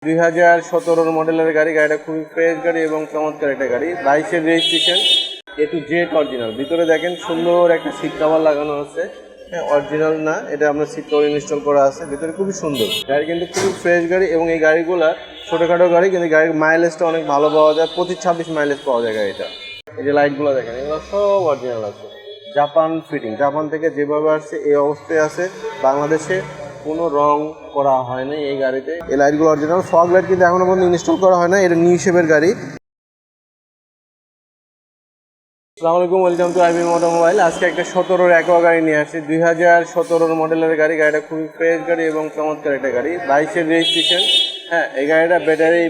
2017 মডেলের গাড়ি। গাড়িটা খুবই ফ্রেশ গাড়ি এবং চমৎকার একটা গাড়ি। 22-এর registration, A to Z original. ভিতরে দেখেন সুন্দর একটা সিট কভার লাগানো আছে। হ্যাঁ, অরিজিনাল না, এটা আপনার সিট কভার ইনস্টল করা আছে। ভিতরে খুবই সুন্দর গাড়ি, কিন্তু খুবই ফ্রেশ গাড়ি। এবং এই গাড়িগুলা ছোটোখাটো গাড়ি, কিন্তু গাড়ির মাইলেজটা অনেক ভালো পাওয়া যায়। 25-26 মাইলেজ পাওয়া যায় গাড়িটা। এই যে লাইটগুলো দেখেন, এগুলো সব অরিজিনাল আছে, জাপান ফিটিং। জাপান থেকে যেভাবে আসছে এই অবস্থায় আছে। বাংলাদেশে কোনো রং করা হয় না এই গাড়িতে। এই লাইটগুলো অরিজিনাল। ফগ লাইট কিন্তু এখনো পর্যন্ত ইনস্টল করা হয় না, এটা নিউ শেপের গাড়ি। আসসালামু আলাইকুম, ওয়েলকাম টু আইবি মোবাইল। আজকে একটা 17-র অ্যাকোয়া গাড়ি নিয়ে আসছি। 2017 মডেলের গাড়ি। গাড়িটা খুবই ফ্রেশ গাড়ি এবং চমৎকার একটা গাড়ি। 22-এর রেজিস্ট্রেশন। হ্যাঁ, এই গাড়িটা ব্যাটারি,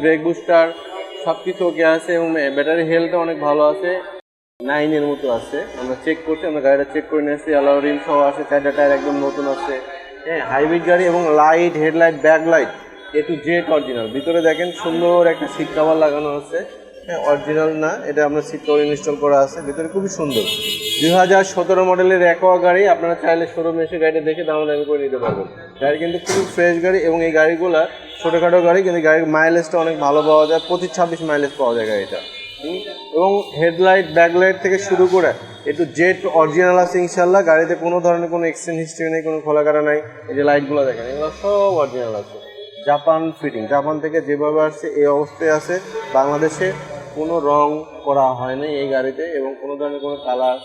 ব্রেক বুস্টার সব কিছু ওকে আছে এবং ব্যাটারি হেলথটা অনেক ভালো আছে। 9-এর মতো আছে। আমরা চেক করছি, আমরা গাড়িটা চেক করে নিয়েছি। অ্যালয় রিম সহ আছে, 4টা টায়ার একদম নতুন আছে। হ্যাঁ, হাইব্রিড গাড়ি এবং light, headlight, back light A to Z original. ভিতরে দেখেন সুন্দর একটা সিট কভার লাগানো আছে। হ্যাঁ, অরিজিনাল না, এটা আপনার সিট কভার ইনস্টল করা আছে। ভিতরে খুবই সুন্দর। 2017 মডেলের অ্যাকোয়া গাড়ি। আপনারা চাইলে শোরুমে এসে গাড়িটা দেখে দামাদামি করে নিতে পারবেন। গাড়ি কিন্তু খুবই ফ্রেশ গাড়ি এবং এই গাড়িগুলা ছোটোখাটো গাড়ি, কিন্তু গাড়ির মাইলেজটা অনেক ভালো পাওয়া যায়। 25-26 মাইলেজ পাওয়া যায় গাড়িটা। এবং হেডলাইট, ব্যাকলাইট থেকে শুরু করে A to Z অরিজিনাল আছে ইনশাল্লাহ। গাড়িতে কোনো ধরনের কোনো এক্সচেঞ্জ হিস্ট্রি নেই, কোনো খোলাকাটা নাই। এই যে লাইটগুলো দেখেন, এগুলো সব অরিজিনাল আছে, জাপান ফিটিং। জাপান থেকে যেভাবে আসছে এই অবস্থায় আছে। বাংলাদেশে কোনো রং করা হয় না এই গাড়িতে এবং কোনো ধরনের কোনো কালার,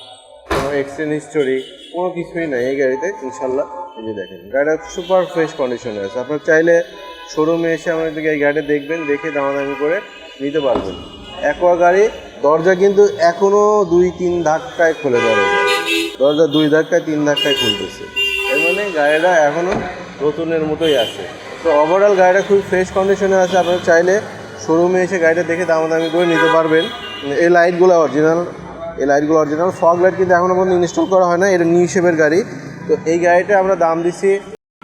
কোনো এক্সচেঞ্জ হিস্টোরি কোনো কিছুই নাই এই গাড়িতে ইনশাল্লাহ। এই যে দেখেন, গাড়িটা সুপার ফ্রেশ কন্ডিশনে আছে। আপনার চাইলে শোরুমে এসে আমাদেরকে এই গাড়িটা দেখবেন, দেখে দামাদামি করে নিতে পারবেন। অ্যাকোয়া গাড়ি। দরজা কিন্তু এখনও 2-3 ধাক্কায় খুলে দরজা 2 ধাক্কায় 3 ধাক্কায় খুলতেছে। এর মানে গাড়িটা এখনও নতুনের মতোই আছে। তো ওভারঅল গাড়িটা খুব ফ্রেশ কন্ডিশনে আছে। আপনারা চাইলে শোরুমে এসে গাড়িটা দেখে দামাদামি করে নিতে পারবেন। এই লাইটগুলো অরিজিনাল। ফগ লাইট কিন্তু এখনও পর্যন্ত ইনস্টল করা হয় না, এটা নিউ শেপের গাড়ি। তো এই গাড়িটা আমরা দাম দিচ্ছি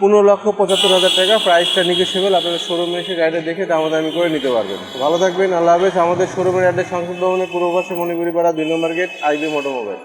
15,75,000 টাকা। প্রাইসটা নেগোশিয়েবল। আপনারা শোরুমে এসে গাড়িটা দেখে দামাদামি করে নিতে পারবেন। ভালো থাকবেন, আল্লাহ হাফেজ। আমাদের শোরুমের অ্যাড্রেস সংসদ ভবনের পূর্ব পাশে, মণিপুরি পাড়া 2 নম্বর গেট, আইবি মোবাইল।